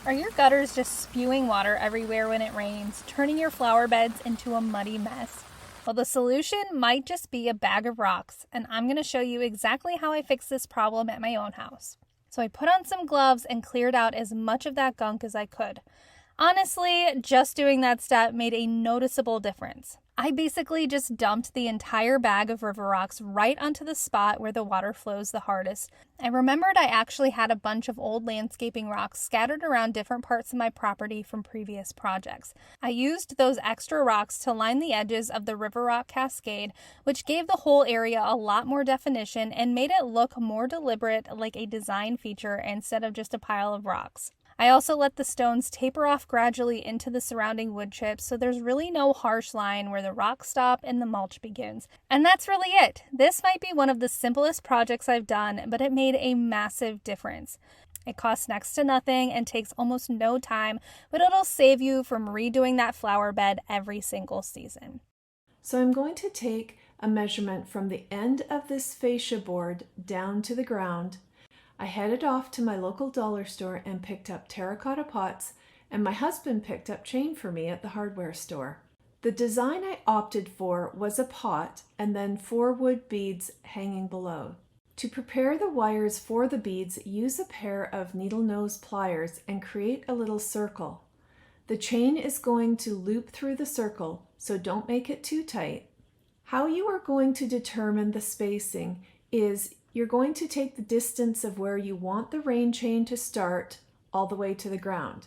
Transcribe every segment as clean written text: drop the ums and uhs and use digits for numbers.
Are your gutters just spewing water everywhere when it rains, turning your flower beds into a muddy mess? Well, the solution might just be a bag of rocks, and I'm going to show you exactly how I fixed this problem at my own house. So I put on some gloves and cleared out as much of that gunk as I could. Honestly, just doing that step made a noticeable difference. I basically just dumped the entire bag of river rocks right onto the spot where the water flows the hardest. I remembered I actually had a bunch of old landscaping rocks scattered around different parts of my property from previous projects. I used those extra rocks to line the edges of the river rock cascade, which gave the whole area a lot more definition and made it look more deliberate, like a design feature instead of just a pile of rocks. I also let the stones taper off gradually into the surrounding wood chips, so there's really no harsh line where the rocks stop and the mulch begins. And that's really it. This might be one of the simplest projects I've done, but it made a massive difference. It costs next to nothing and takes almost no time, but it'll save you from redoing that flower bed every single season. So I'm going to take a measurement from the end of this fascia board down to the ground. I headed off to my local dollar store and picked up terracotta pots, and my husband picked up chain for me at the hardware store. The design I opted for was a pot and then 4 wood beads hanging below. To prepare the wires for the beads, use a pair of needle nose pliers and create a little circle. The chain is going to loop through the circle, so don't make it too tight. How you are going to determine the spacing is you're going to take the distance of where you want the rain chain to start all the way to the ground.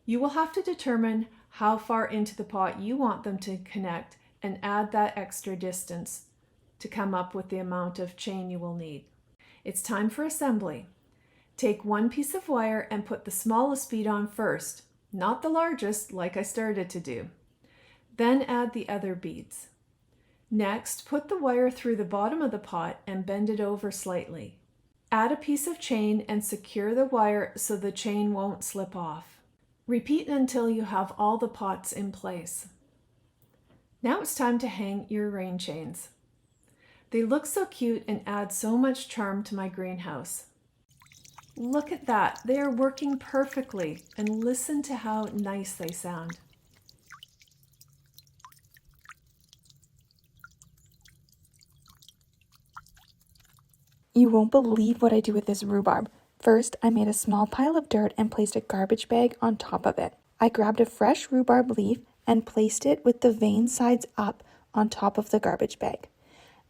You will have to determine how far into the pot you want them to connect and add that extra distance to come up with the amount of chain you will need. It's time for assembly. Take one piece of wire and put the smallest bead on first, not the largest like I started to do. Then add the other beads. Next, put the wire through the bottom of the pot and bend it over slightly. Add a piece of chain and secure the wire so the chain won't slip off. Repeat until you have all the pots in place. Now it's time to hang your rain chains. They look so cute and add so much charm to my greenhouse. Look at that, they are working perfectly, and listen to how nice they sound. You won't believe what I do with this rhubarb. First, I made a small pile of dirt and placed a garbage bag on top of it. I grabbed a fresh rhubarb leaf and placed it with the vein sides up on top of the garbage bag.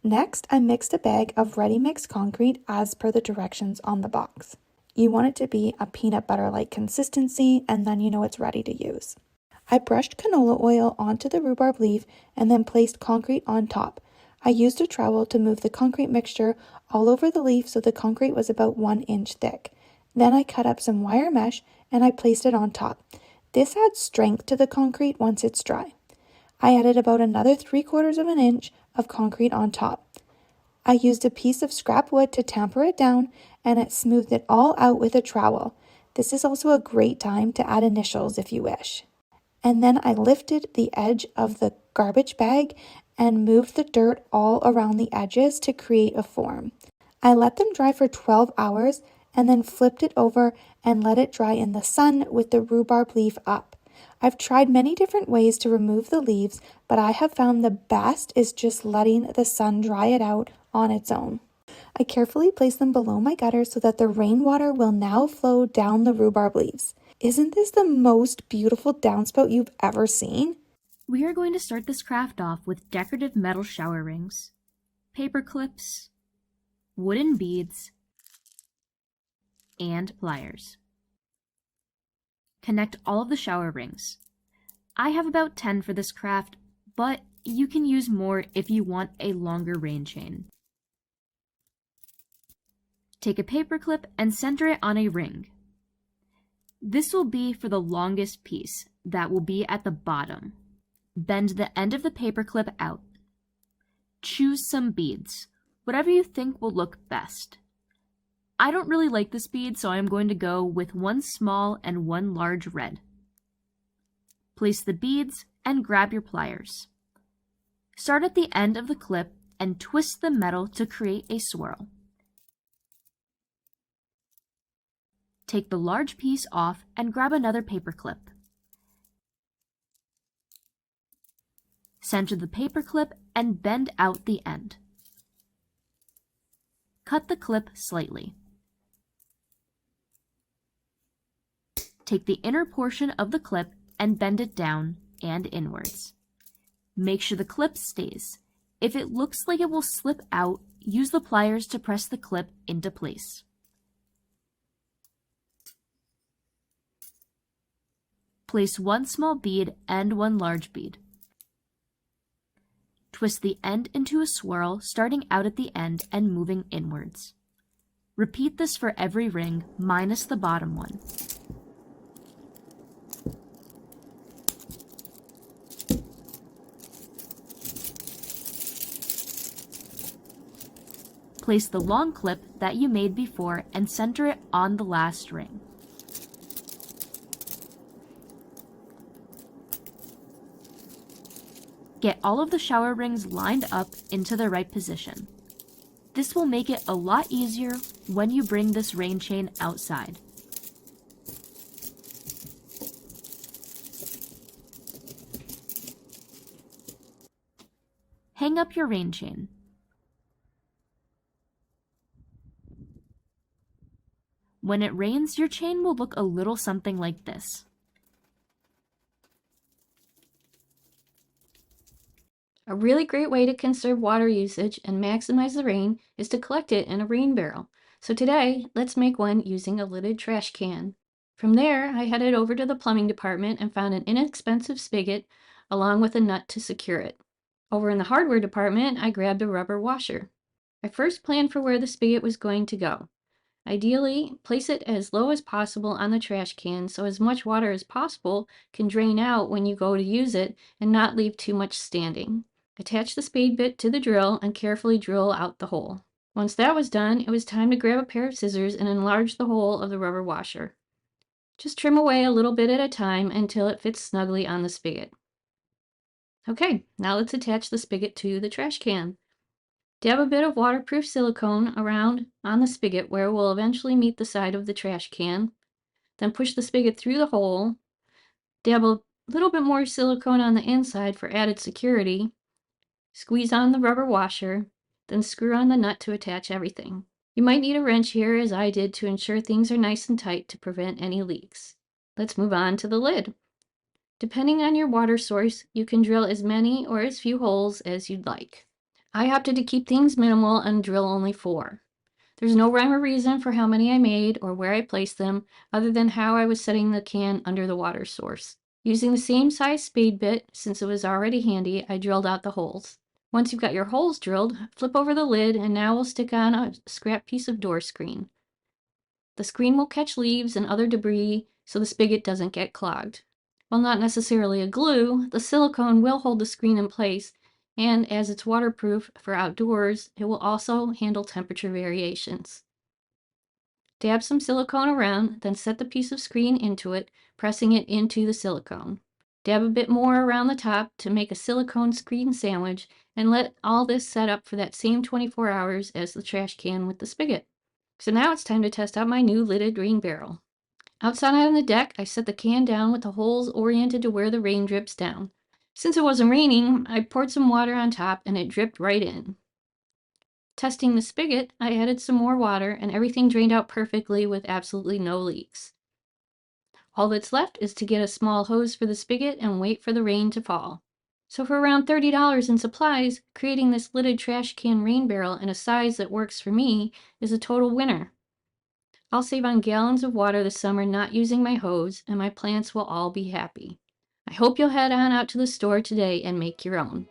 Next, I mixed a bag of ready-mix concrete as per the directions on the box. You want it to be a peanut butter-like consistency, and then you know it's ready to use. I brushed canola oil onto the rhubarb leaf and then placed concrete on top. I used a trowel to move the concrete mixture all over the leaf so the concrete was about 1 inch thick. Then I cut up some wire mesh and I placed it on top. This adds strength to the concrete once it's dry. I added about another 3/4 of an inch of concrete on top. I used a piece of scrap wood to tamper it down and it smoothed it all out with a trowel. This is also a great time to add initials if you wish. And then I lifted the edge of the garbage bag and moved the dirt all around the edges to create a form. I let them dry for 12 hours and then flipped it over and let it dry in the sun with the rhubarb leaf up. I've tried many different ways to remove the leaves, but I have found the best is just letting the sun dry it out on its own. I carefully placed them below my gutter so that the rainwater will now flow down the rhubarb leaves. Isn't this the most beautiful downspout you've ever seen? We are going to start this craft off with decorative metal shower rings, paper clips, wooden beads, and pliers. Connect all of the shower rings. I have about 10 for this craft, but you can use more if you want a longer rain chain. Take a paper clip and center it on a ring. This will be for the longest piece that will be at the bottom. Bend the end of the paper clip out. Choose some beads, whatever you think will look best. I don't really like this bead, so I'm going to go with 1 small and 1 large red. Place the beads and grab your pliers. Start at the end of the clip and twist the metal to create a swirl. Take the large piece off and grab another paper clip. Center the paper clip and bend out the end. Cut the clip slightly. Take the inner portion of the clip and bend it down and inwards. Make sure the clip stays. If it looks like it will slip out, use the pliers to press the clip into place. Place one small bead and one large bead. Twist the end into a swirl, starting out at the end and moving inwards. Repeat this for every ring, minus the bottom one. Place the long clip that you made before and center it on the last ring. Get all of the shower rings lined up into the right position. This will make it a lot easier when you bring this rain chain outside. Hang up your rain chain. When it rains, your chain will look a little something like this. A really great way to conserve water usage and maximize the rain is to collect it in a rain barrel. So today, let's make one using a lidded trash can. From there, I headed over to the plumbing department and found an inexpensive spigot along with a nut to secure it. Over in the hardware department, I grabbed a rubber washer. I first planned for where the spigot was going to go. Ideally, place it as low as possible on the trash can so as much water as possible can drain out when you go to use it and not leave too much standing. Attach the spade bit to the drill and carefully drill out the hole. Once that was done, it was time to grab a pair of scissors and enlarge the hole of the rubber washer. Just trim away a little bit at a time until it fits snugly on the spigot. Okay, now let's attach the spigot to the trash can. Dab a bit of waterproof silicone around on the spigot where it will eventually meet the side of the trash can. Then push the spigot through the hole. Dab a little bit more silicone on the inside for added security. Squeeze on the rubber washer, then screw on the nut to attach everything. You might need a wrench here, as I did, to ensure things are nice and tight to prevent any leaks. Let's move on to the lid. Depending on your water source, you can drill as many or as few holes as you'd like. I opted to keep things minimal and drill only 4. There's no rhyme or reason for how many I made or where I placed them, other than how I was setting the can under the water source. Using the same size spade bit, since it was already handy, I drilled out the holes. Once you've got your holes drilled, flip over the lid and now we'll stick on a scrap piece of door screen. The screen will catch leaves and other debris so the spigot doesn't get clogged. While not necessarily a glue, the silicone will hold the screen in place, and as it's waterproof for outdoors, it will also handle temperature variations. Dab some silicone around, then set the piece of screen into it, pressing it into the silicone. Dab a bit more around the top to make a silicone screen sandwich, and let all this set up for that same 24 hours as the trash can with the spigot. So now it's time to test out my new lidded rain barrel. Outside on the deck, I set the can down with the holes oriented to where the rain drips down. Since it wasn't raining, I poured some water on top and it dripped right in. Testing the spigot, I added some more water and everything drained out perfectly with absolutely no leaks. All that's left is to get a small hose for the spigot and wait for the rain to fall. So for around $30 in supplies, creating this lidded trash can rain barrel in a size that works for me is a total winner. I'll save on gallons of water this summer not using my hose, and my plants will all be happy. I hope you'll head on out to the store today and make your own.